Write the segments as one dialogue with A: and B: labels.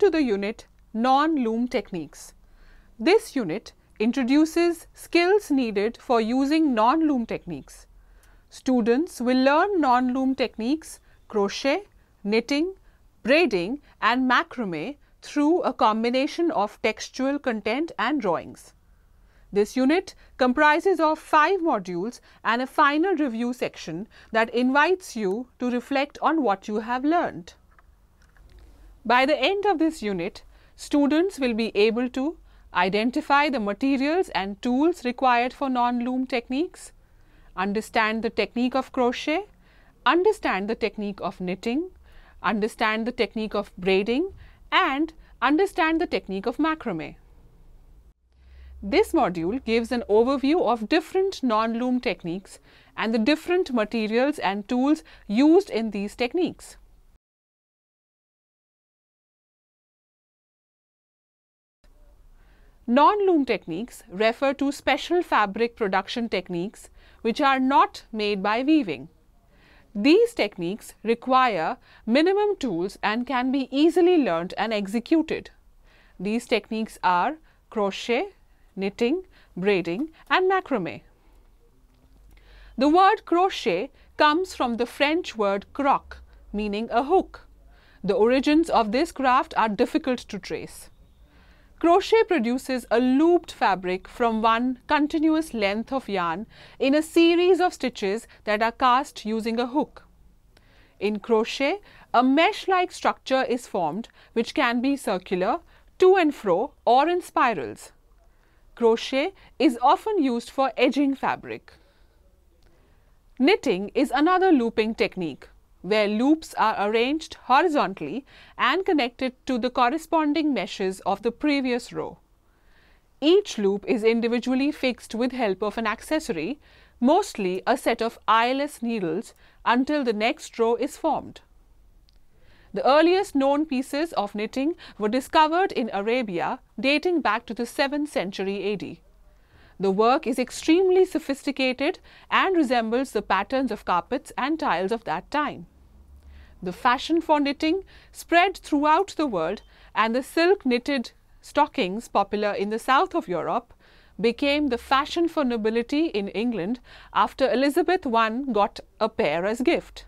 A: Welcome to the unit Non-Loom Techniques. This unit introduces skills needed for using non-loom techniques. Students will learn non-loom techniques, crochet, knitting, braiding and macrame through a combination of textual content and drawings. This unit comprises of 5 modules and a final review section that invites you to reflect on what you have learned. By the end of this unit, students will be able to identify the materials and tools required for non-loom techniques, understand the technique of crochet, understand the technique of knitting, understand the technique of braiding and understand the technique of macrame. This module gives an overview of different non-loom techniques and the different materials and tools used in these techniques. Non-loom techniques refer to special fabric production techniques which are not made by weaving. These techniques require minimum tools and can be easily learnt and executed. These techniques are crochet, knitting, braiding and macrame. The word crochet comes from the French word croc, meaning a hook. The origins of this craft are difficult to trace. Crochet produces a looped fabric from one continuous length of yarn in a series of stitches that are cast using a hook. In crochet, a mesh-like structure is formed which can be circular, to and fro or in spirals. Crochet is often used for edging fabric. Knitting is another looping technique where loops are arranged horizontally and connected to the corresponding meshes of the previous row. Each loop is individually fixed with help of an accessory, mostly a set of eyeless needles, until the next row is formed. The earliest known pieces of knitting were discovered in Arabia dating back to the 7th century AD. The work is extremely sophisticated and resembles the patterns of carpets and tiles of that time. The fashion for knitting spread throughout the world and the silk knitted stockings popular in the south of Europe became the fashion for nobility in England after Elizabeth I got a pair as gift.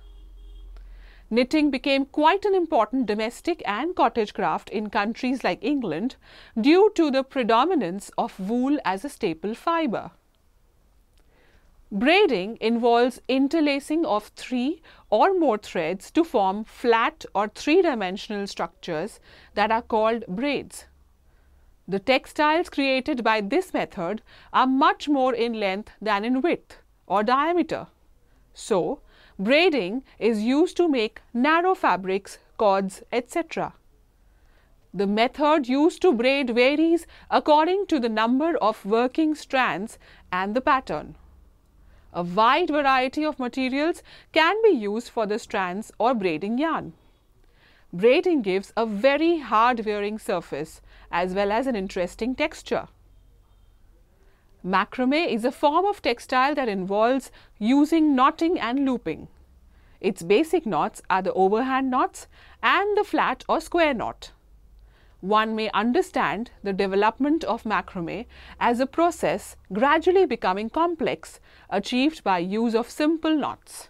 A: Knitting became quite an important domestic and cottage craft in countries like England due to the predominance of wool as a staple fibre. Braiding involves interlacing of 3 or more threads to form flat or 3-dimensional structures that are called braids. The textiles created by this method are much more in length than in width or diameter. So, braiding is used to make narrow fabrics, cords, etc. The method used to braid varies according to the number of working strands and the pattern. A wide variety of materials can be used for the strands or braiding yarn. Braiding gives a very hard wearing surface as well as an interesting texture. Macrame is a form of textile that involves using knotting and looping. Its basic knots are the overhand knots and the flat or square knot. One may understand the development of macrame as a process gradually becoming complex, achieved by use of simple knots.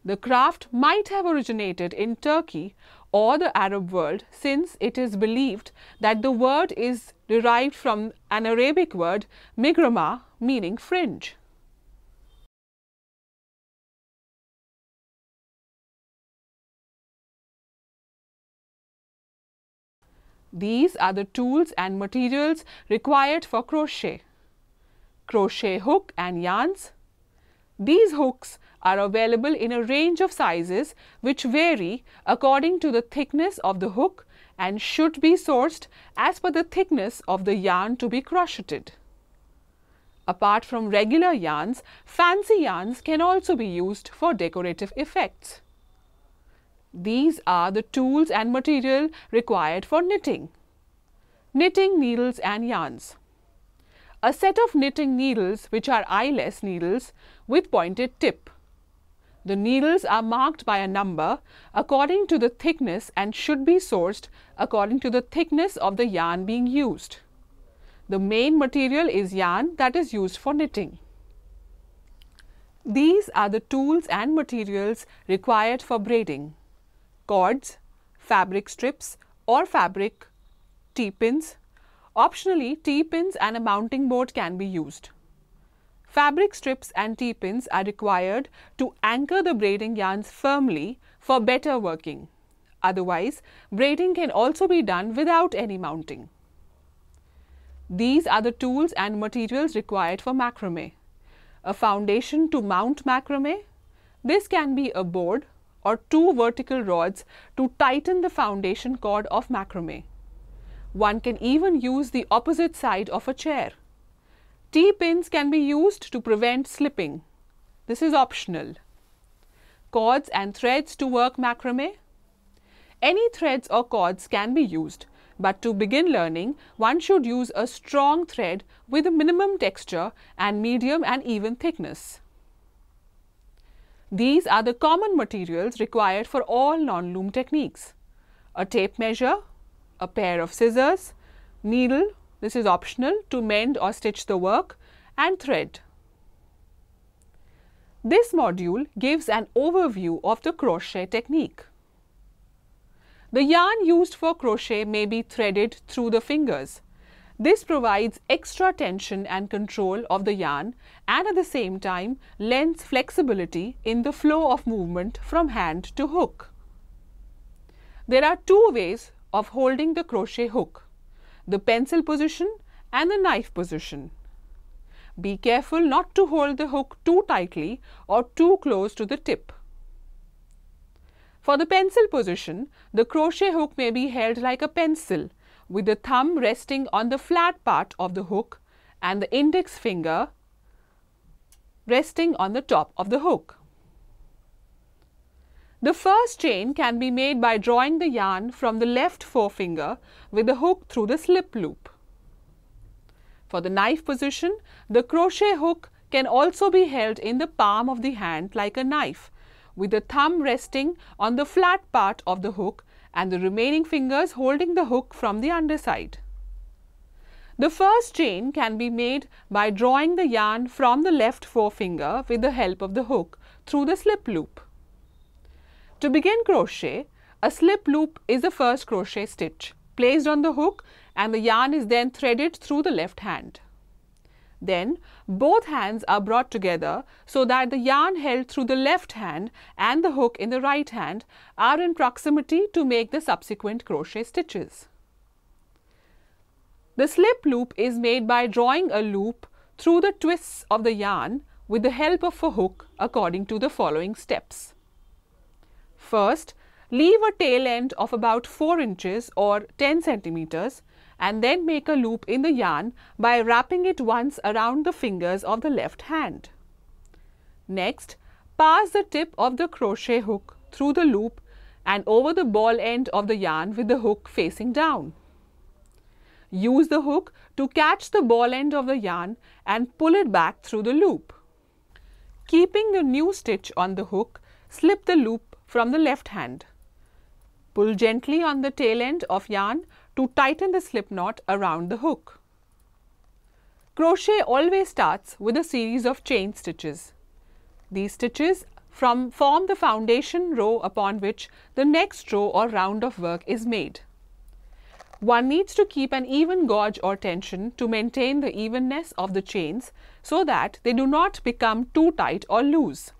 A: The craft might have originated in Turkey or the Arab world, since it is believed that the word is derived from an Arabic word migrama, meaning fringe. These are the tools and materials required for crochet. Crochet hook and yarns. These hooks are available in a range of sizes which vary according to the thickness of the hook and should be sourced as per the thickness of the yarn to be crocheted. Apart from regular yarns, fancy yarns can also be used for decorative effects. These are the tools and material required for knitting. Knitting needles and yarns. A set of knitting needles which are eyeless needles with pointed tip. The needles are marked by a number according to the thickness and should be sourced according to the thickness of the yarn being used. The main material is yarn that is used for knitting. These are the tools and materials required for braiding: cords, fabric strips or fabric T-pins. Optionally, T-pins and a mounting board can be used. Fabric strips and T-pins are required to anchor the braiding yarns firmly for better working. Otherwise, braiding can also be done without any mounting. These are the tools and materials required for macrame. A foundation to mount macrame. This can be a board or two vertical rods to tighten the foundation cord of macrame. One can even use the opposite side of a chair. T-pins can be used to prevent slipping. This is optional. Cords and threads to work macrame. Any threads or cords can be used, but to begin learning, one should use a strong thread with a minimum texture and medium and even thickness. These are the common materials required for all non-loom techniques: a tape measure, a pair of scissors, needle, this is optional to mend or stitch the work, and thread. This module gives an overview of the crochet technique. The yarn used for crochet may be threaded through the fingers. This provides extra tension and control of the yarn and at the same time lends flexibility in the flow of movement from hand to hook. There are two ways of holding the crochet hook: the pencil position and the knife position. Be careful not to hold the hook too tightly or too close to the tip. For the pencil position, the crochet hook may be held like a pencil, with the thumb resting on the flat part of the hook and the index finger resting on the top of the hook. The first chain can be made by drawing the yarn from the left forefinger with the hook through the slip loop. For the knife position, the crochet hook can also be held in the palm of the hand like a knife, with the thumb resting on the flat part of the hook and the remaining fingers holding the hook from the underside. The first chain can be made by drawing the yarn from the left forefinger with the help of the hook through the slip loop. To begin crochet, a slip loop is the first crochet stitch placed on the hook and the yarn is then threaded through the left hand. Then both hands are brought together so that the yarn held through the left hand and the hook in the right hand are in proximity to make the subsequent crochet stitches. The slip loop is made by drawing a loop through the twists of the yarn with the help of a hook according to the following steps. First, leave a tail end of about 4 inches or 10 centimeters and then make a loop in the yarn by wrapping it once around the fingers of the left hand. Next, pass the tip of the crochet hook through the loop and over the ball end of the yarn with the hook facing down. Use the hook to catch the ball end of the yarn and pull it back through the loop. Keeping the new stitch on the hook, slip the loop from the left hand. Pull gently on the tail end of yarn to tighten the slip knot around the hook. Crochet always starts with a series of chain stitches. These stitches form the foundation row upon which the next row or round of work is made. One needs to keep an even gauge or tension to maintain the evenness of the chains so that they do not become too tight or loose.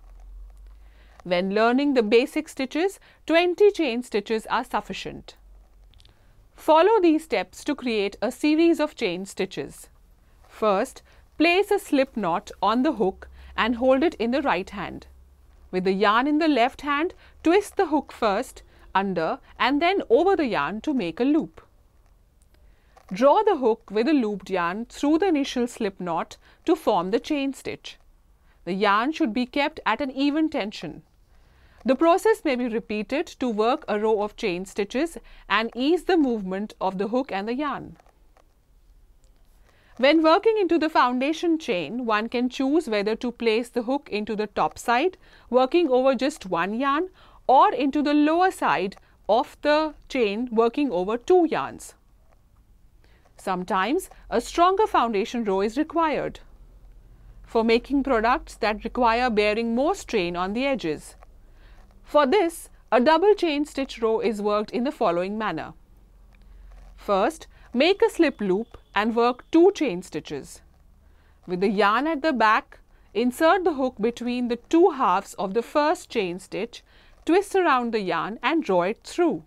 A: When learning the basic stitches, 20 chain stitches are sufficient. Follow these steps to create a series of chain stitches. First, place a slip knot on the hook and hold it in the right hand. With the yarn in the left hand, twist the hook first, under and then over the yarn to make a loop. Draw the hook with the looped yarn through the initial slip knot to form the chain stitch. The yarn should be kept at an even tension. The process may be repeated to work a row of chain stitches and ease the movement of the hook and the yarn. When working into the foundation chain, one can choose whether to place the hook into the top side, working over just one yarn, or into the lower side of the chain, working over 2 yarns. Sometimes a stronger foundation row is required for making products that require bearing more strain on the edges. For this, a double chain stitch row is worked in the following manner. First, make a slip loop and work 2 chain stitches. With the yarn at the back, insert the hook between the 2 halves of the first chain stitch, twist around the yarn and draw it through.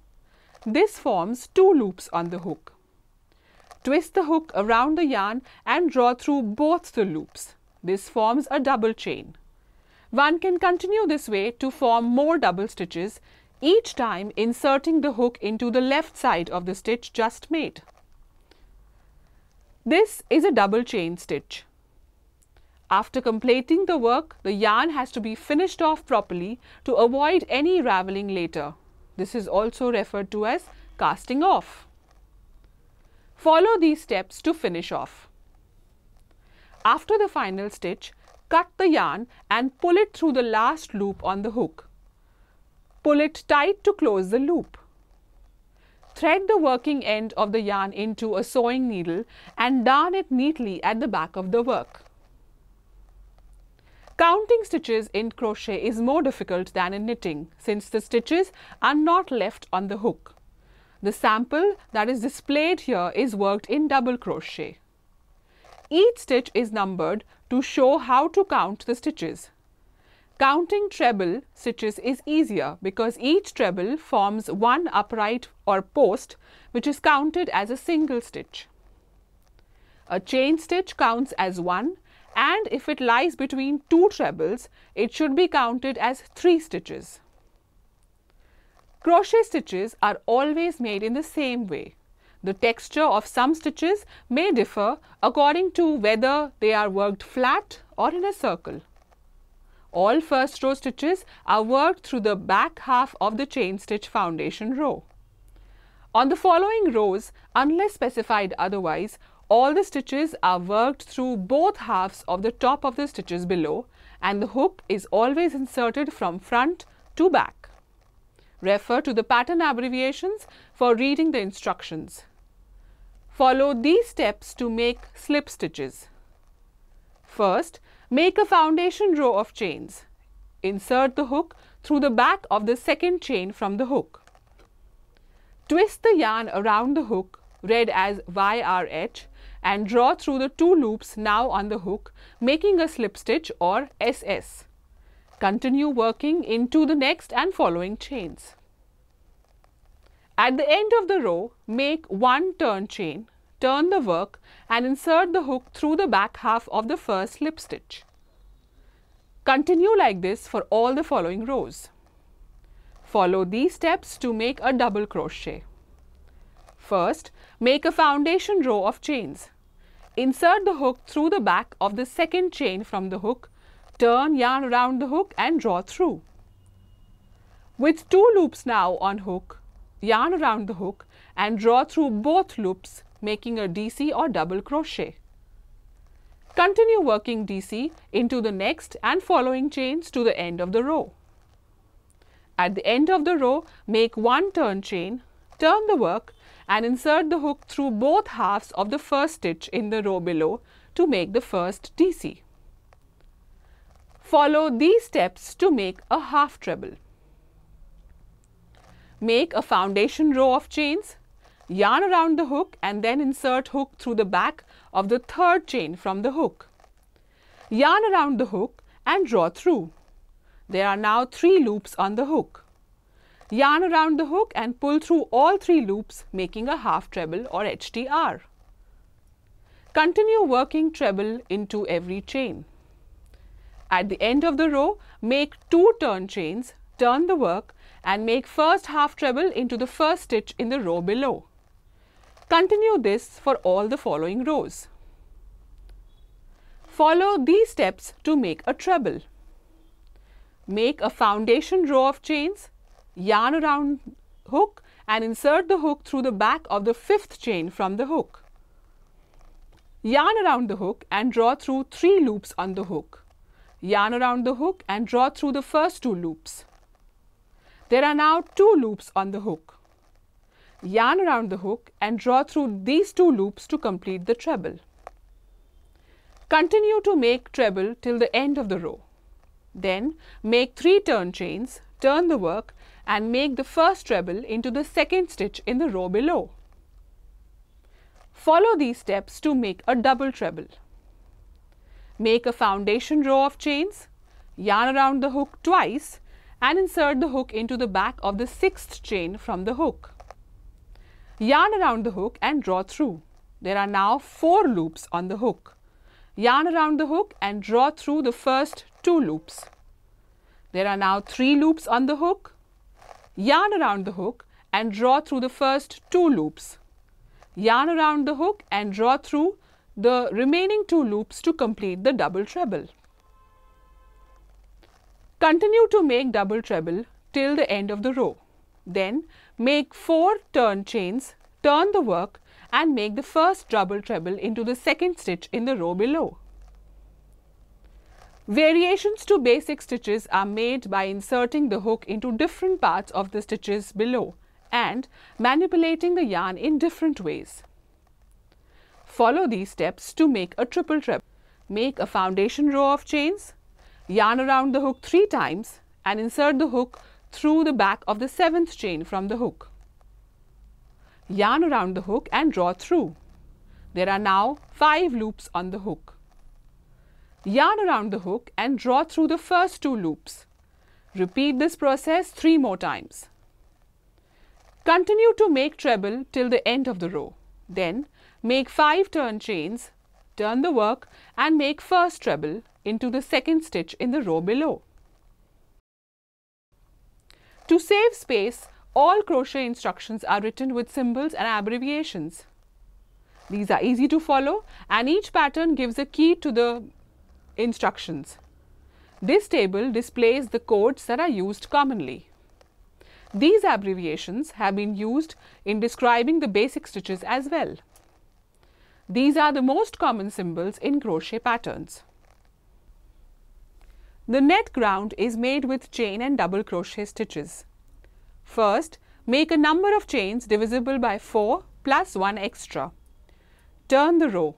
A: This forms 2 loops on the hook. Twist the hook around the yarn and draw through both the loops. This forms a double chain. One can continue this way to form more double stitches, each time inserting the hook into the left side of the stitch just made. This is a double chain stitch. After completing the work, the yarn has to be finished off properly to avoid any raveling later. This is also referred to as casting off. Follow these steps to finish off. After the final stitch, cut the yarn and pull it through the last loop on the hook. Pull it tight to close the loop. Thread the working end of the yarn into a sewing needle and darn it neatly at the back of the work. Counting stitches in crochet is more difficult than in knitting, since the stitches are not left on the hook. The sample that is displayed here is worked in double crochet. Each stitch is numbered to show how to count the stitches. Counting treble stitches is easier because each treble forms one upright or post which is counted as a single stitch. A chain stitch counts as 1, and if it lies between 2 trebles, it should be counted as 3 stitches. Crochet stitches are always made in the same way. The texture of some stitches may differ according to whether they are worked flat or in a circle. All first row stitches are worked through the back half of the chain stitch foundation row. On the following rows, unless specified otherwise, all the stitches are worked through both halves of the top of the stitches below, and the hook is always inserted from front to back. Refer to the pattern abbreviations for reading the instructions. Follow these steps to make slip stitches. First, make a foundation row of chains. Insert the hook through the back of the second chain from the hook. Twist the yarn around the hook, read as YRH, and draw through the 2 loops now on the hook, making a slip stitch or SS. Continue working into the next and following chains. At the end of the row, make 1 turn chain, turn the work and insert the hook through the back half of the first slip stitch. Continue like this for all the following rows. Follow these steps to make a double crochet. First, make a foundation row of chains. Insert the hook through the back of the second chain from the hook, turn yarn around the hook and draw through. With 2 loops now on hook, yarn around the hook and draw through both loops, making a DC or double crochet. Continue working DC into the next and following chains to the end of the row. At the end of the row, make 1 turn chain, turn the work and insert the hook through both halves of the first stitch in the row below to make the first DC. Follow these steps to make a half treble. Make a foundation row of chains, yarn around the hook and then insert hook through the back of the third chain from the hook. Yarn around the hook and draw through. There are now 3 loops on the hook. Yarn around the hook and pull through all 3 loops, making a half treble or HTR. Continue working treble into every chain. At the end of the row, make 2 turn chains, turn the work and make first half treble into the first stitch in the row below. Continue this for all the following rows. Follow these steps to make a treble. Make a foundation row of chains, yarn around hook and insert the hook through the back of the 5th chain from the hook. Yarn around the hook and draw through 3 loops on the hook. Yarn around the hook and draw through the first 2 loops. There are now 2 loops on the hook. Yarn around the hook and draw through these 2 loops to complete the treble. Continue to make treble till the end of the row. Then make 3 turn chains, turn the work and make the first treble into the second stitch in the row below. Follow these steps to make a double treble. Make a foundation row of chains, yarn around the hook twice and insert the hook into the back of the 6th chain from the hook. Yarn around the hook and draw through. There are now 4 loops on the hook. Yarn around the hook and draw through the first 2 loops. There are now 3 loops on the hook. Yarn around the hook and draw through the first 2 loops. Yarn around the hook and draw through the remaining 2 loops to complete the double treble. Continue to make double treble till the end of the row. Then make 4 turn chains, turn the work and make the first double treble into the second stitch in the row below. Variations to basic stitches are made by inserting the hook into different parts of the stitches below and manipulating the yarn in different ways. Follow these steps to make a triple treble. Make a foundation row of chains, yarn around the hook 3 times and insert the hook through the back of the 7th chain from the hook. Yarn around the hook and draw through. There are now 5 loops on the hook. Yarn around the hook and draw through the first 2 loops. Repeat this process 3 more times. Continue to make treble till the end of the row. Then make 5 turn chains, turn the work and make first treble into the second stitch in the row below. To save space, all crochet instructions are written with symbols and abbreviations. These are easy to follow and each pattern gives a key to the instructions. This table displays the codes that are used commonly. These abbreviations have been used in describing the basic stitches as well. These are the most common symbols in crochet patterns. The net ground is made with chain and double crochet stitches. First, make a number of chains divisible by 4 plus 1 extra. Turn the row.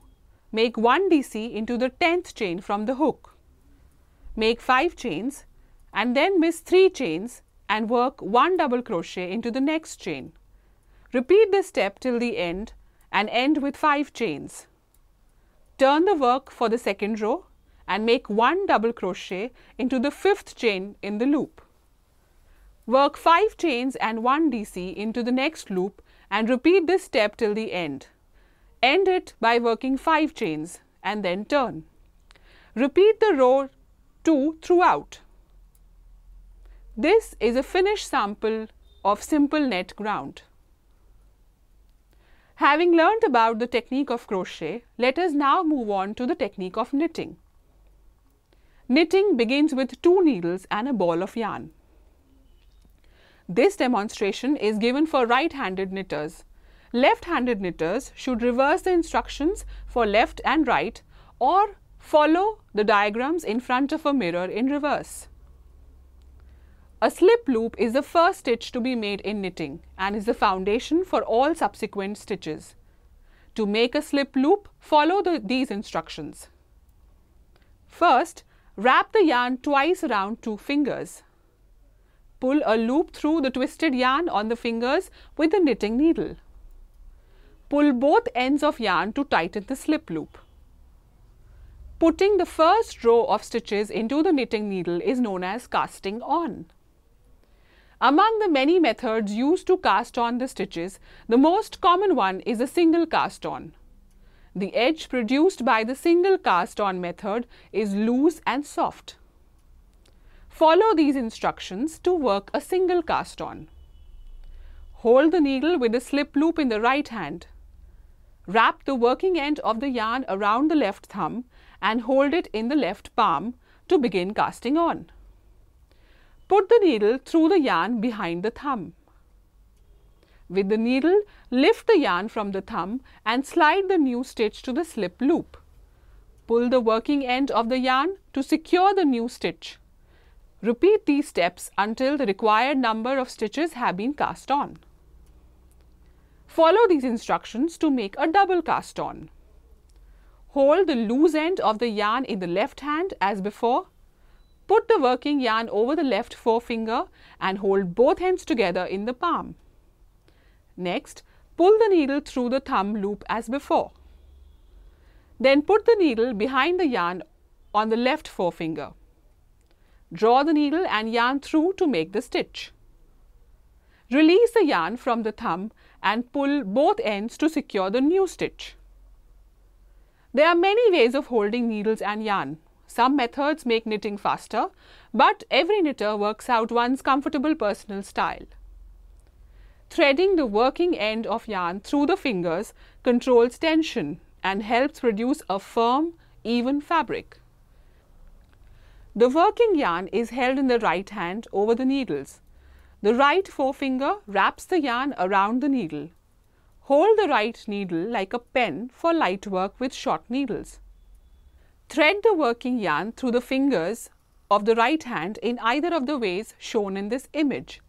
A: Make 1 DC into the 10th chain from the hook. Make 5 chains and then miss 3 chains and work 1 double crochet into the next chain. Repeat this step till the end and end with 5 chains. Turn the work for the second row and make 1 double crochet into the 5th chain in the loop. Work 5 chains and 1 DC into the next loop and repeat this step till the end. End it by working 5 chains and then turn. Repeat the row 2 throughout. This is a finished sample of simple net ground. Having learnt about the technique of crochet, let us now move on to the technique of knitting. Knitting begins with 2 needles and a ball of yarn. This demonstration is given for right-handed knitters. Left-handed knitters should reverse the instructions for left and right or follow the diagrams in front of a mirror in reverse. A slip loop is the first stitch to be made in knitting and is the foundation for all subsequent stitches. To make a slip loop, follow these instructions. First, wrap the yarn twice around 2 fingers. Pull a loop through the twisted yarn on the fingers with the knitting needle. Pull both ends of yarn to tighten the slip loop. Putting the first row of stitches into the knitting needle is known as casting on. Among the many methods used to cast on the stitches, the most common one is a single cast on. The edge produced by the single cast on method is loose and soft. Follow these instructions to work a single cast on. Hold the needle with the slip loop in the right hand. Wrap the working end of the yarn around the left thumb and hold it in the left palm to begin casting on. Put the needle through the yarn behind the thumb. With the needle, lift the yarn from the thumb and slide the new stitch to the slip loop. Pull the working end of the yarn to secure the new stitch. Repeat these steps until the required number of stitches have been cast on. Follow these instructions to make a double cast on. Hold the loose end of the yarn in the left hand as before. Put the working yarn over the left forefinger and hold both ends together in the palm. Next, pull the needle through the thumb loop as before. Then put the needle behind the yarn on the left forefinger. Draw the needle and yarn through to make the stitch. Release the yarn from the thumb and pull both ends to secure the new stitch. There are many ways of holding needles and yarn. Some methods make knitting faster, but every knitter works out one's comfortable personal style. Threading the working end of yarn through the fingers controls tension and helps produce a firm, even fabric. The working yarn is held in the right hand over the needles. The right forefinger wraps the yarn around the needle. Hold the right needle like a pen for light work with short needles. Thread the working yarn through the fingers of the right hand in either of the ways shown in this image.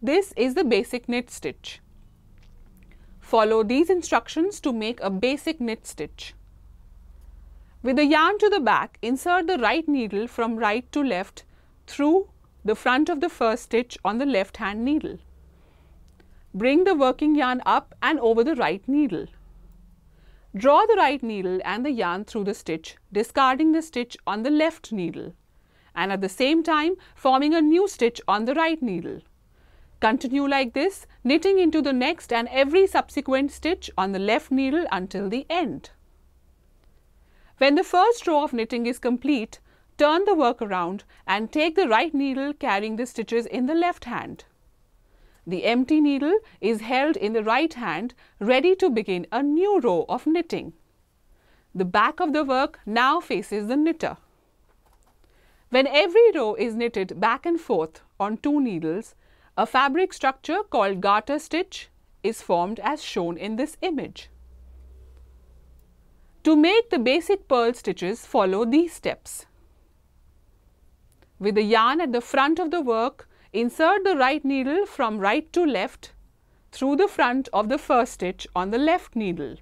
A: This is the basic knit stitch. Follow these instructions to make a basic knit stitch. With the yarn to the back, insert the right needle from right to left through the front of the first stitch on the left hand needle. Bring the working yarn up and over the right needle. Draw the right needle and the yarn through the stitch, discarding the stitch on the left needle, and at the same time forming a new stitch on the right needle. Continue like this, knitting into the next and every subsequent stitch on the left needle until the end. When the first row of knitting is complete, turn the work around and take the right needle carrying the stitches in the left hand. The empty needle is held in the right hand, ready to begin a new row of knitting. The back of the work now faces the knitter. When every row is knitted back and forth on two needles, a fabric structure called garter stitch is formed as shown in this image. To make the basic purl stitches, follow these steps. With the yarn at the front of the work, insert the right needle from right to left through the front of the first stitch on the left needle.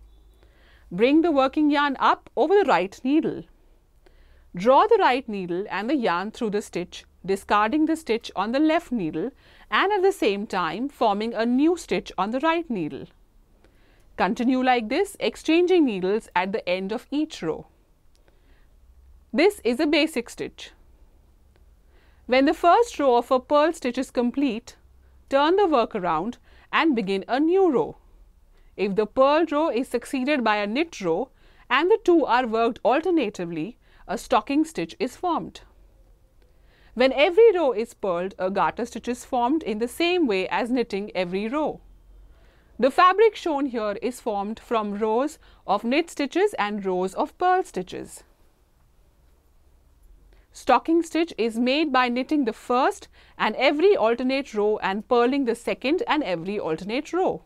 A: Bring the working yarn up over the right needle. Draw the right needle and the yarn through the stitch, discarding the stitch on the left needle and at the same time forming a new stitch on the right needle. Continue like this, exchanging needles at the end of each row. This is a basic stitch. When the first row of a purl stitch is complete, turn the work around and begin a new row. If the purl row is succeeded by a knit row and the two are worked alternatively, a stocking stitch is formed. When every row is purled, a garter stitch is formed in the same way as knitting every row. The fabric shown here is formed from rows of knit stitches and rows of purl stitches. Stocking stitch is made by knitting the first and every alternate row and purling the second and every alternate row.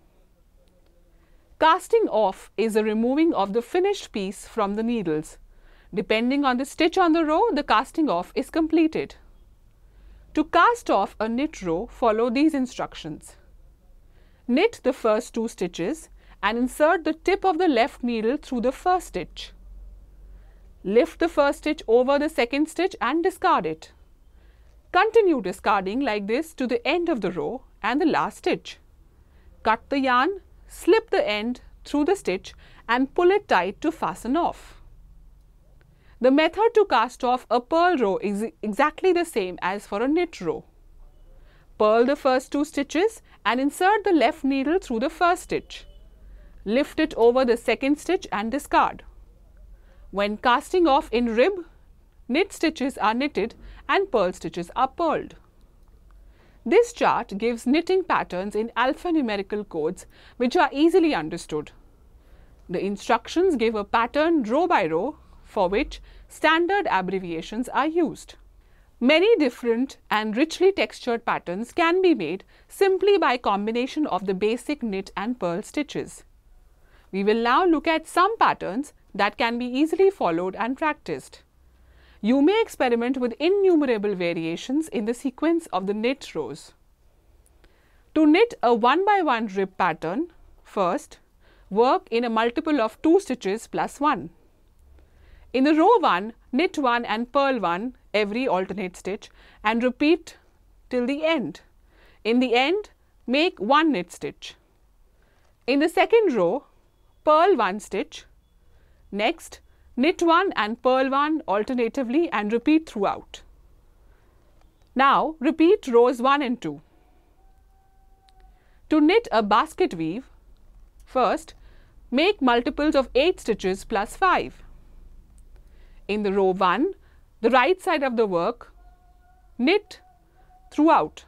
A: Casting off is the removing of the finished piece from the needles. Depending on the stitch on the row, the casting off is completed. To cast off a knit row, follow these instructions. Knit the first two stitches and insert the tip of the left needle through the first stitch. Lift the first stitch over the second stitch and discard it. Continue discarding like this to the end of the row and the last stitch. Cut the yarn, slip the end through the stitch and pull it tight to fasten off. The method to cast off a purl row is exactly the same as for a knit row. Purl the first two stitches and insert the left needle through the first stitch. Lift it over the second stitch and discard. When casting off in rib, knit stitches are knitted and purl stitches are purled. This chart gives knitting patterns in alphanumerical codes which are easily understood. The instructions give a pattern row by row for which standard abbreviations are used. Many different and richly textured patterns can be made simply by combination of the basic knit and purl stitches. We will now look at some patterns that can be easily followed and practiced. You may experiment with innumerable variations in the sequence of the knit rows. To knit a 1 by 1 rib pattern, first work in a multiple of 2 stitches plus 1. In the row 1, knit 1 and purl 1 every alternate stitch and repeat till the end. In the end, make 1 knit stitch. In the second row, purl 1 stitch. Next, knit 1 and purl 1 alternatively and repeat throughout. Now, repeat rows 1 and 2. To knit a basket weave, first make multiples of 8 stitches plus 5. In the row 1, the right side of the work, knit throughout.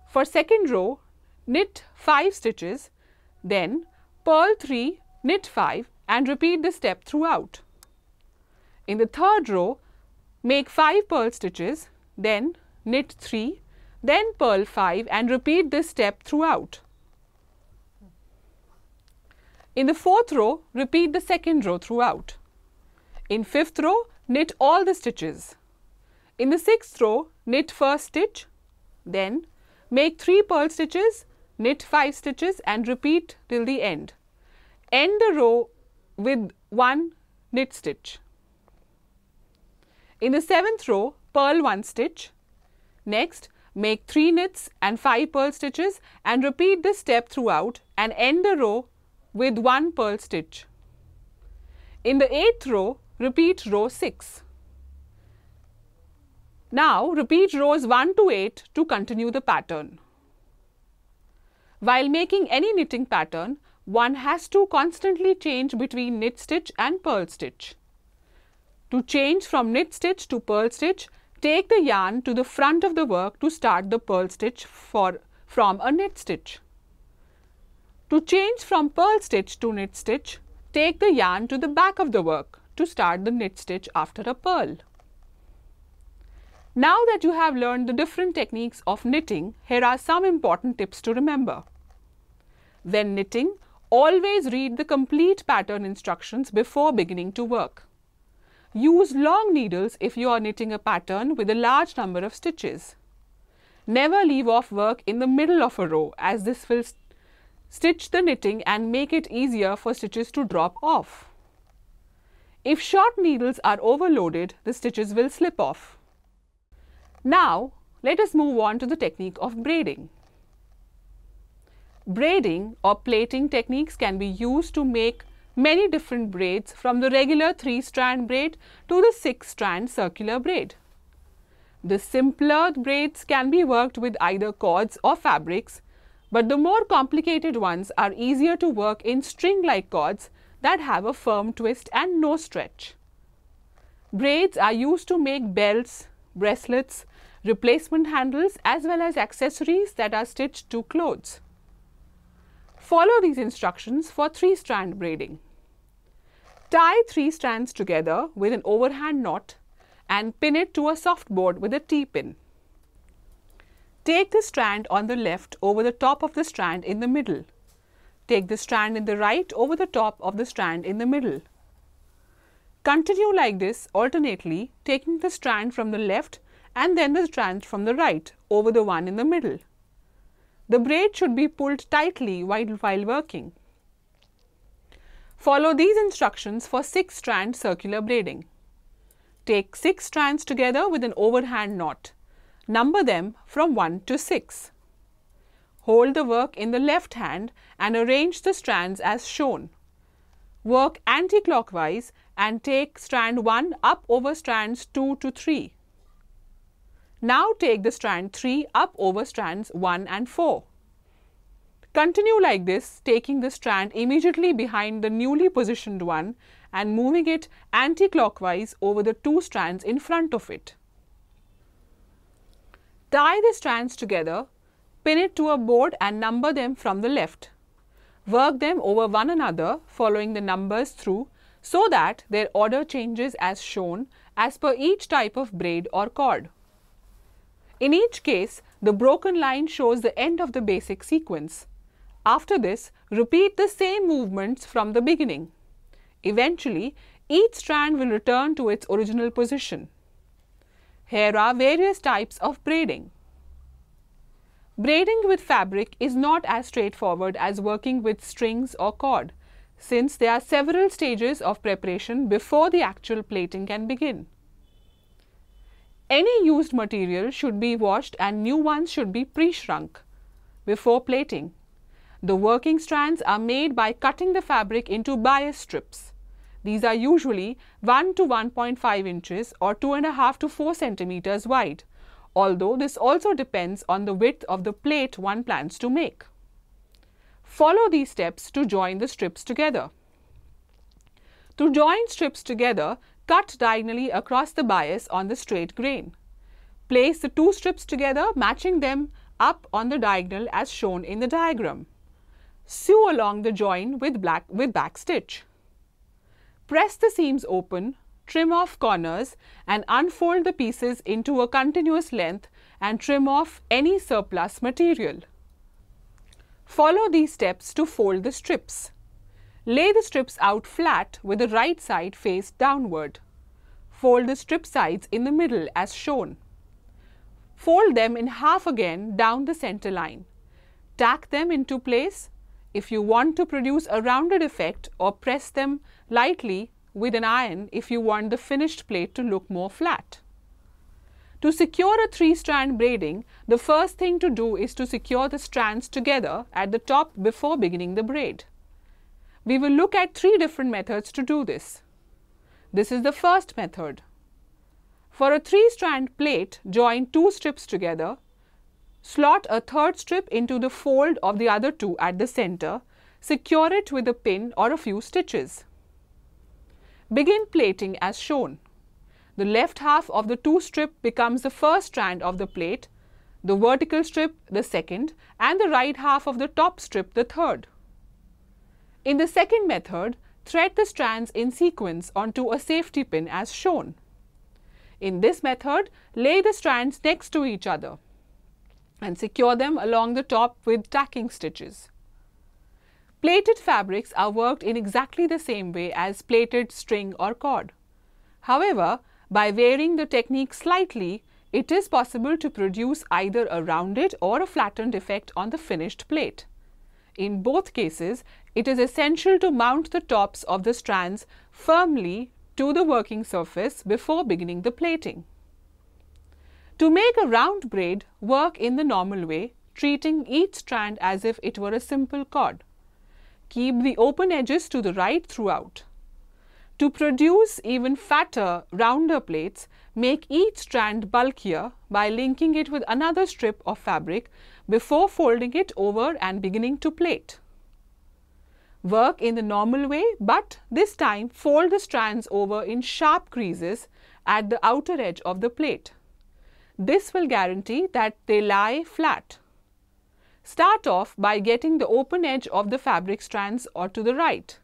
A: For second row, knit 5 stitches, then purl 3, knit 5 and repeat the step throughout. In the third row, make 5 purl stitches, then knit 3, then purl 5 and repeat this step throughout. In the fourth row, repeat the second row throughout. In fifth row, knit all the stitches. In the sixth row, knit first stitch, then make 3 purl stitches, knit 5 stitches and repeat till the end. End the row with 1 knit stitch. In the seventh row, purl 1 stitch. Next, make 3 knits and 5 purl stitches and repeat this step throughout and end the row with 1 purl stitch. In the 8th row, repeat row 6. Now, repeat rows 1 to 8 to continue the pattern. While making any knitting pattern, one has to constantly change between knit stitch and purl stitch. To change from knit stitch to purl stitch, take the yarn to the front of the work to start the purl stitch from a knit stitch. To change from purl stitch to knit stitch, take the yarn to the back of the work to start the knit stitch after a purl. Now that you have learned the different techniques of knitting, here are some important tips to remember. When knitting, always read the complete pattern instructions before beginning to work. Use long needles if you are knitting a pattern with a large number of stitches. Never leave off work in the middle of a row, as this will stitch the knitting and make it easier for stitches to drop off. If short needles are overloaded, the stitches will slip off. Now, let us move on to the technique of braiding. Braiding or plaiting techniques can be used to make many different braids, from the regular 3-strand braid to the 6-strand circular braid. The simpler braids can be worked with either cords or fabrics, but the more complicated ones are easier to work in string-like cords that have a firm twist and no stretch. Braids are used to make belts, bracelets, replacement handles as well as accessories that are stitched to clothes. Follow these instructions for 3-strand braiding. Tie 3 strands together with an overhand knot and pin it to a soft board with a T-pin. Take the strand on the left over the top of the strand in the middle. Take the strand in the right over the top of the strand in the middle. Continue like this alternately, taking the strand from the left and then the strand from the right over the one in the middle. The braid should be pulled tightly while working. Follow these instructions for 6-strand circular braiding. Take 6 strands together with an overhand knot. Number them from 1 to 6. Hold the work in the left hand and arrange the strands as shown. Work anti-clockwise and take strand 1 up over strands 2 to 3. Now take the strand 3 up over strands 1 and 4. Continue like this, taking the strand immediately behind the newly positioned one and moving it anti-clockwise over the 2 strands in front of it. Tie the strands together, pin it to a board and number them from the left. Work them over one another, following the numbers through so that their order changes as shown as per each type of braid or cord. In each case, the broken line shows the end of the basic sequence. After this, repeat the same movements from the beginning. Eventually, each strand will return to its original position. Here are various types of braiding. Braiding with fabric is not as straightforward as working with strings or cord, since there are several stages of preparation before the actual plaiting can begin. Any used material should be washed and new ones should be pre-shrunk before plaiting. The working strands are made by cutting the fabric into bias strips. These are usually 1 to 1.5 inches or 2.5 to 4 centimeters wide, although this also depends on the width of the plait one plans to make. Follow these steps to join the strips together. To join strips together, cut diagonally across the bias on the straight grain. Place the two strips together, matching them up on the diagonal as shown in the diagram. Sew along the join with back stitch. Press the seams open, trim off corners and unfold the pieces into a continuous length and trim off any surplus material. Follow these steps to fold the strips. Lay the strips out flat with the right side faced downward. Fold the strip sides in the middle as shown. Fold them in half again down the center line. Tack them into place if you want to produce a rounded effect, or press them lightly with an iron if you want the finished plait to look more flat. To secure a 3-strand braiding, the first thing to do is to secure the strands together at the top before beginning the braid. We will look at 3 different methods to do this. This is the first method. For a 3-strand plait, join 2 strips together. Slot a 3rd strip into the fold of the other 2 at the center. Secure it with a pin or a few stitches. Begin plaiting as shown. The left half of the 2 strip becomes the first strand of the plait, the vertical strip the second, and the right half of the top strip the third. In the second method, thread the strands in sequence onto a safety pin as shown. In this method, lay the strands next to each other and secure them along the top with tacking stitches. Plaited fabrics are worked in exactly the same way as plaited string or cord. However, by varying the technique slightly, it is possible to produce either a rounded or a flattened effect on the finished plait. In both cases, it is essential to mount the tops of the strands firmly to the working surface before beginning the plaiting. To make a round braid, work in the normal way, treating each strand as if it were a simple cord. Keep the open edges to the right throughout. To produce even fatter, rounder plaits, make each strand bulkier by linking it with another strip of fabric before folding it over and beginning to plait. Work in the normal way, but this time fold the strands over in sharp creases at the outer edge of the plait. This will guarantee that they lie flat. Start off by getting the open edge of the fabric strands or to the right.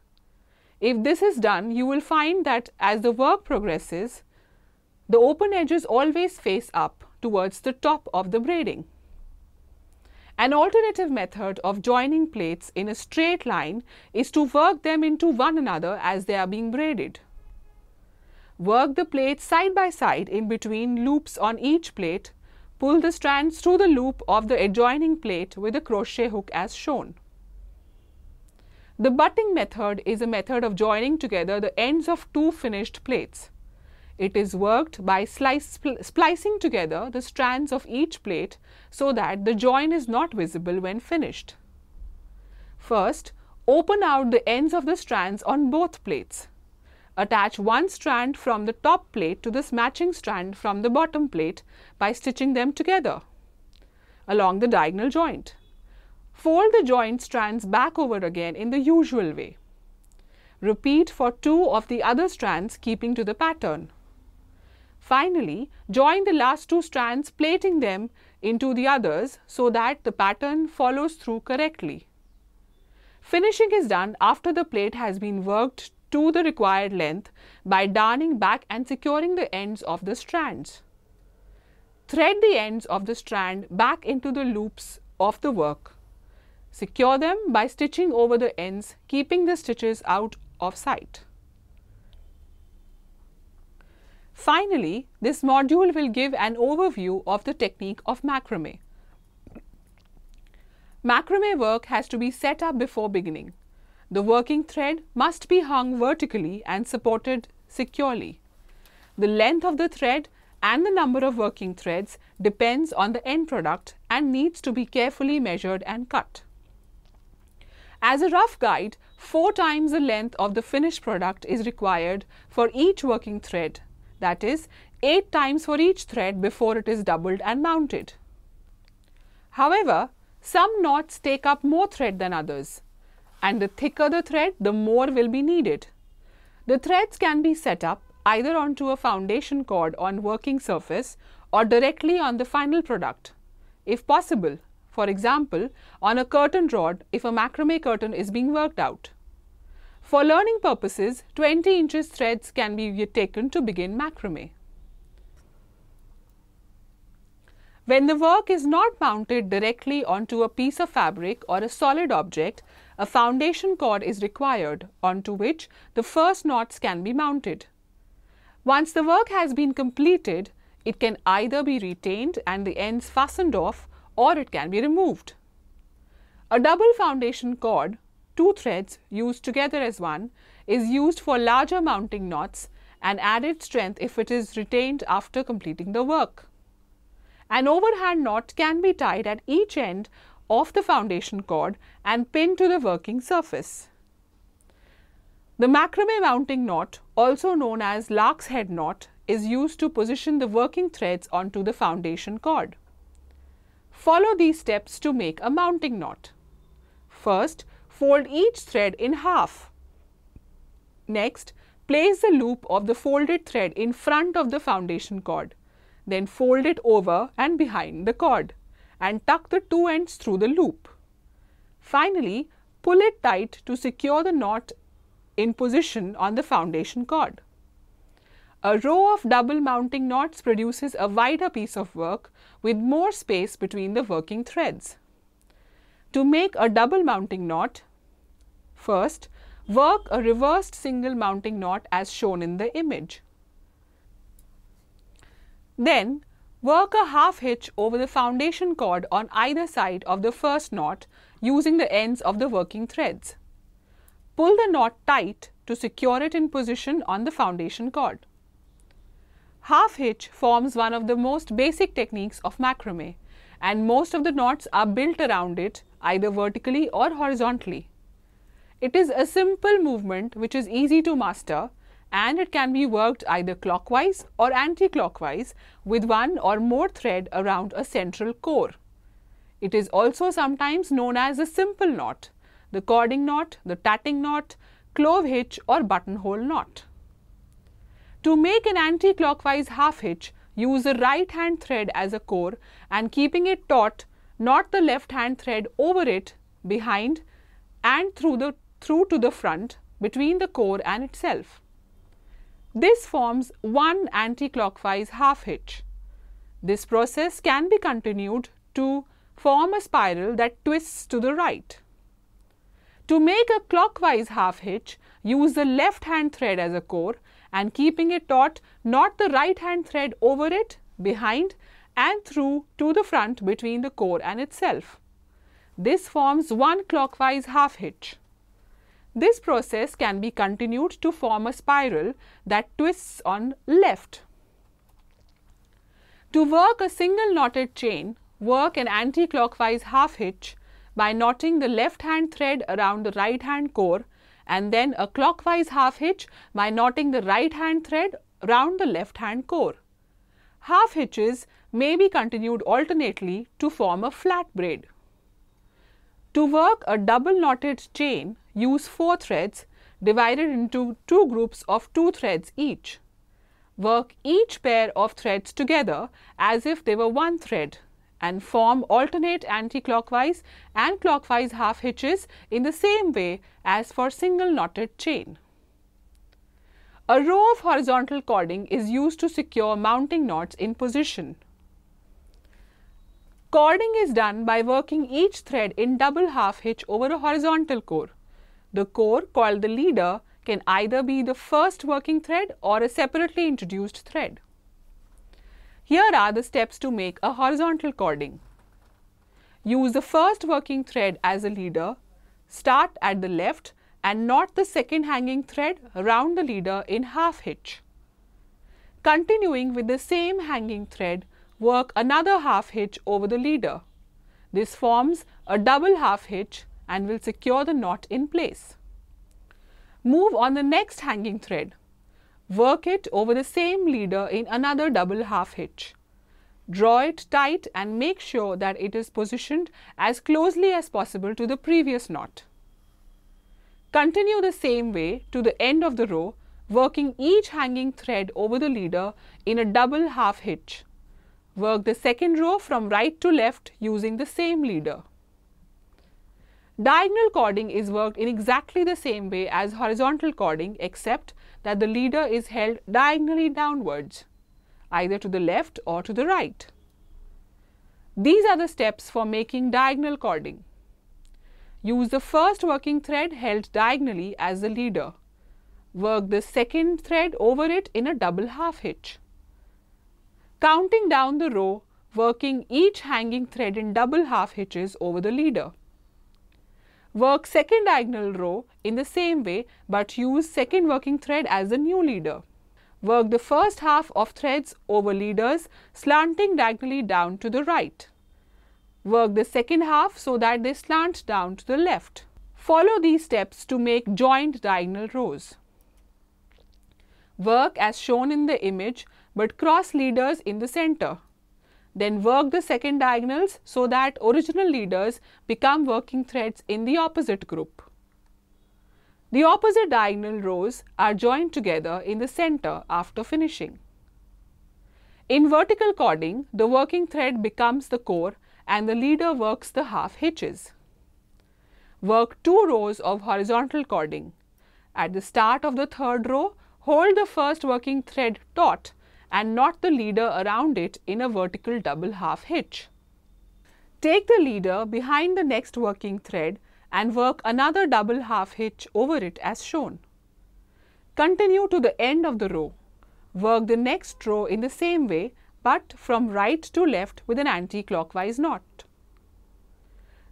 A: If this is done, you will find that as the work progresses, the open edges always face up towards the top of the braiding. An alternative method of joining plaits in a straight line is to work them into one another as they are being braided. Work the plaits side by side in between loops on each plait. Pull the strands through the loop of the adjoining plait with a crochet hook as shown. The butting method is a method of joining together the ends of 2 finished plaits. It is worked by splicing together the strands of each plait so that the join is not visible when finished. First, open out the ends of the strands on both plaits. Attach one strand from the top plait to this matching strand from the bottom plait by stitching them together along the diagonal joint. Fold the joint strands back over again in the usual way. Repeat for 2 of the other strands, keeping to the pattern. Finally, join the last 2 strands, plaiting them into the others so that the pattern follows through correctly. Finishing is done after the plait has been worked to the required length by darning back and securing the ends of the strands. Thread the ends of the strand back into the loops of the work. Secure them by stitching over the ends, keeping the stitches out of sight. Finally, this module will give an overview of the technique of macrame. Macrame work has to be set up before beginning. The working thread must be hung vertically and supported securely. The length of the thread and the number of working threads depends on the end product and needs to be carefully measured and cut. As a rough guide, 4 times the length of the finished product is required for each working thread, that is 8 times for each thread before it is doubled and mounted. However, some knots take up more thread than others, and the thicker the thread, the more will be needed. The threads can be set up either onto a foundation cord on working surface or directly on the final product, if possible. For example, on a curtain rod if a macrame curtain is being worked out. For learning purposes, 20 inches threads can be taken to begin macrame. When the work is not mounted directly onto a piece of fabric or a solid object, a foundation cord is required onto which the first knots can be mounted. Once the work has been completed, it can either be retained and the ends fastened off, or it can be removed. A double foundation cord, 2 threads used together as one, is used for larger mounting knots and added strength if it is retained after completing the work. An overhand knot can be tied at each end of the foundation cord and pinned to the working surface. The macrame mounting knot, also known as lark's head knot, is used to position the working threads onto the foundation cord. Follow these steps to make a mounting knot. First, fold each thread in half. Next, place the loop of the folded thread in front of the foundation cord. Then fold it over and behind the cord and tuck the 2 ends through the loop. Finally, pull it tight to secure the knot in position on the foundation cord. A row of double mounting knots produces a wider piece of work with more space between the working threads. To make a double mounting knot, first work a reversed single mounting knot as shown in the image. Then work a half hitch over the foundation cord on either side of the first knot using the ends of the working threads. Pull the knot tight to secure it in position on the foundation cord. Half hitch forms one of the most basic techniques of macrame, and most of the knots are built around it either vertically or horizontally. It is a simple movement which is easy to master, and it can be worked either clockwise or anti-clockwise with one or more thread around a central core. It is also sometimes known as a simple knot, the cording knot, the tatting knot, clove hitch or buttonhole knot. To make an anti-clockwise half hitch, use the right hand thread as a core and keeping it taut, knot the left hand thread over it, behind and through to the front between the core and itself. This forms one anti-clockwise half hitch. This process can be continued to form a spiral that twists to the right. To make a clockwise half hitch, use the left hand thread as a core and keeping it taut, knot the right hand thread over it, behind and through to the front between the core and itself. This forms one clockwise half hitch. This process can be continued to form a spiral that twists on left. To work a single knotted chain, work an anti-clockwise half hitch by knotting the left hand thread around the right hand core, and then a clockwise half hitch by knotting the right hand thread round the left hand core. Half hitches may be continued alternately to form a flat braid. To work a double knotted chain, use 4 threads divided into 2 groups of 2 threads each. Work each pair of threads together as if they were one thread and form alternate anti-clockwise and clockwise half hitches in the same way as for single knotted chain. A row of horizontal cording is used to secure mounting knots in position. Cording is done by working each thread in double half hitch over a horizontal core. The core, called the leader, can either be the first working thread or a separately introduced thread. Here are the steps to make a horizontal cording. Use the first working thread as a leader, start at the left and knot the second hanging thread around the leader in half hitch. Continuing with the same hanging thread, work another half hitch over the leader. This forms a double half hitch and will secure the knot in place. Move on the next hanging thread. Work it over the same leader in another double half hitch. Draw it tight and make sure that it is positioned as closely as possible to the previous knot. Continue the same way to the end of the row, working each hanging thread over the leader in a double half hitch. Work the second row from right to left using the same leader. Diagonal cording is worked in exactly the same way as horizontal cording, except that the leader is held diagonally downwards, either to the left or to the right. These are the steps for making diagonal cording. Use the first working thread held diagonally as the leader. Work the second thread over it in a double half hitch. Counting down the row, working each hanging thread in double half hitches over the leader. Work second diagonal row in the same way, but use second working thread as the new leader. Work the first half of threads over leaders, slanting diagonally down to the right. Work the second half so that they slant down to the left. Follow these steps to make joined diagonal rows. Work as shown in the image, but cross leaders in the center. Then work the second diagonals so that original leaders become working threads in the opposite group. The opposite diagonal rows are joined together in the center after finishing. In vertical cording, the working thread becomes the core and the leader works the half hitches. Work 2 rows of horizontal cording. At the start of the third row, hold the first working thread taut and knot the leader around it in a vertical double half hitch. Take the leader behind the next working thread and work another double half hitch over it as shown. Continue to the end of the row. Work the next row in the same way, but from right to left with an anti-clockwise knot.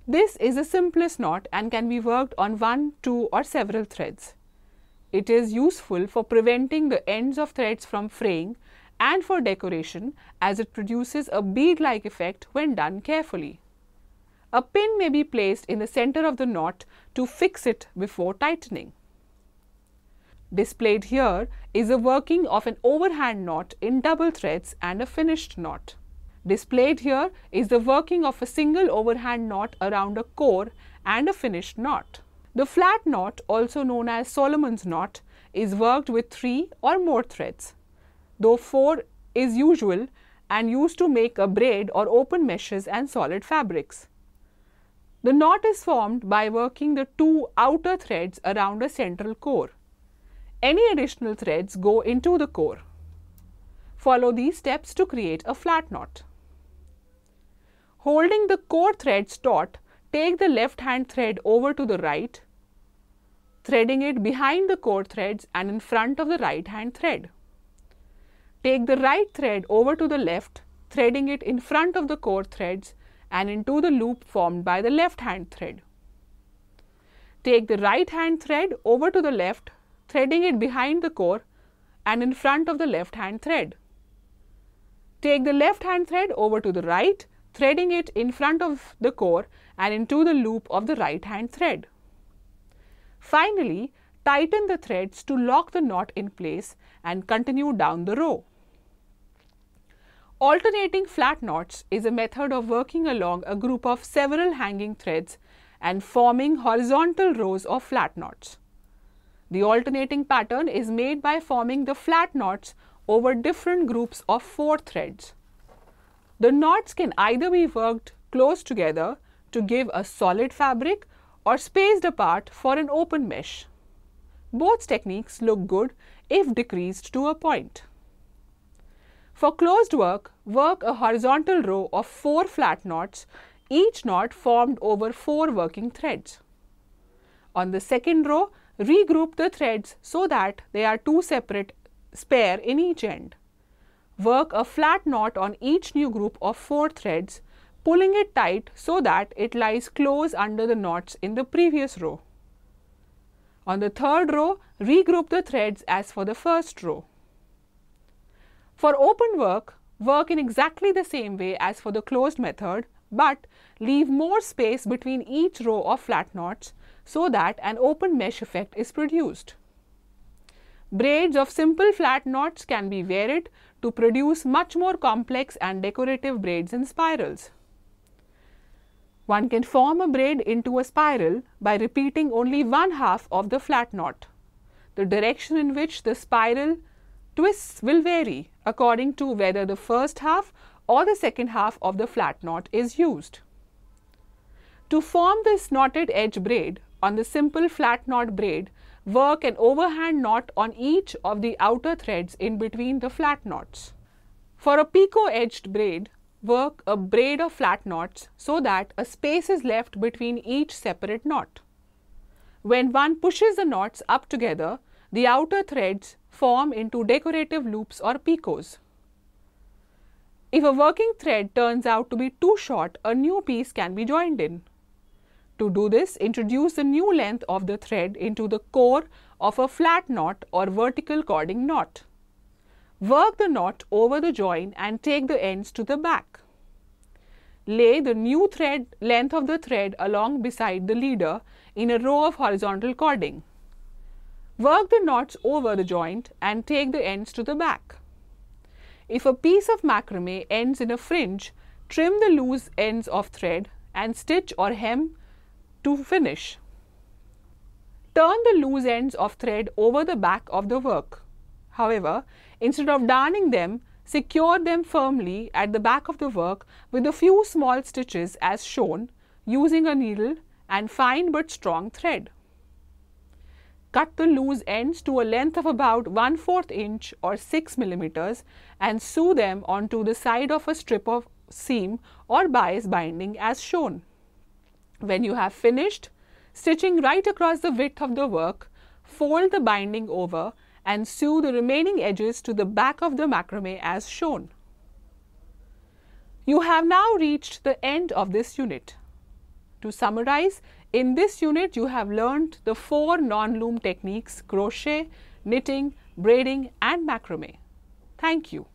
A: This is the simplest knot and can be worked on 1, 2 or several threads. It is useful for preventing the ends of threads from fraying and for decoration, as it produces a bead-like effect when done carefully. A pin may be placed in the center of the knot to fix it before tightening. Displayed here is a working of an overhand knot in double threads and a finished knot. Displayed here is the working of a single overhand knot around a core and a finished knot. The flat knot, also known as Solomon's knot, is worked with 3 or more threads, though 4 is usual and used to make a braid or open meshes and solid fabrics. The knot is formed by working the 2 outer threads around a central core. Any additional threads go into the core. Follow these steps to create a flat knot. Holding the core threads taut, take the left hand thread over to the right, threading it behind the core threads and in front of the right hand thread. Take the right thread over to the left, threading it in front of the core threads and into the loop formed by the left hand thread. Take the right hand thread over to the left, threading it behind the core and in front of the left hand thread. Take the left hand thread over to the right, threading it in front of the core and into the loop of the right hand thread. Finally, tighten the threads to lock the knot in place and continue down the row. Alternating flat knots is a method of working along a group of several hanging threads and forming horizontal rows of flat knots. The alternating pattern is made by forming the flat knots over different groups of 4 threads. The knots can either be worked close together to give a solid fabric or spaced apart for an open mesh. Both techniques look good if decreased to a point. For closed work, work a horizontal row of 4 flat knots, each knot formed over 4 working threads. On the second row, regroup the threads so that they are 2 separate spare in each end. Work a flat knot on each new group of 4 threads, pulling it tight so that it lies close under the knots in the previous row. On the third row, regroup the threads as for the first row. For open work, work in exactly the same way as for the closed method, but leave more space between each row of flat knots so that an open mesh effect is produced. Braids of simple flat knots can be varied to produce much more complex and decorative braids and spirals. One can form a braid into a spiral by repeating only 1/2 of the flat knot. The direction in which the spiral twists will vary according to whether the first half or the second half of the flat knot is used. To form this knotted edge braid on the simple flat knot braid, work an overhand knot on each of the outer threads in between the flat knots. For a picot-edged braid, work a braid of flat knots so that a space is left between each separate knot. When one pushes the knots up together, the outer threads form into decorative loops or picots. If a working thread turns out to be too short, a new piece can be joined in. To do this, introduce the new length of the thread into the core of a flat knot or vertical cording knot. Work the knot over the join and take the ends to the back. Lay the new thread length of the thread along beside the leader in a row of horizontal cording. Work the knots over the joint and take the ends to the back. If a piece of macrame ends in a fringe, trim the loose ends of thread and stitch or hem to finish. Turn the loose ends of thread over the back of the work. However, instead of darning them, secure them firmly at the back of the work with a few small stitches as shown, using a needle and fine but strong thread. Cut the loose ends to a length of about 1/4 inch or 6 millimeters and sew them onto the side of a strip of seam or bias binding as shown. When you have finished stitching right across the width of the work, fold the binding over and sew the remaining edges to the back of the macrame as shown. You have now reached the end of this unit. To summarize, in this unit you have learned the 4 non-loom techniques: crochet, knitting, braiding and macrame. Thank you.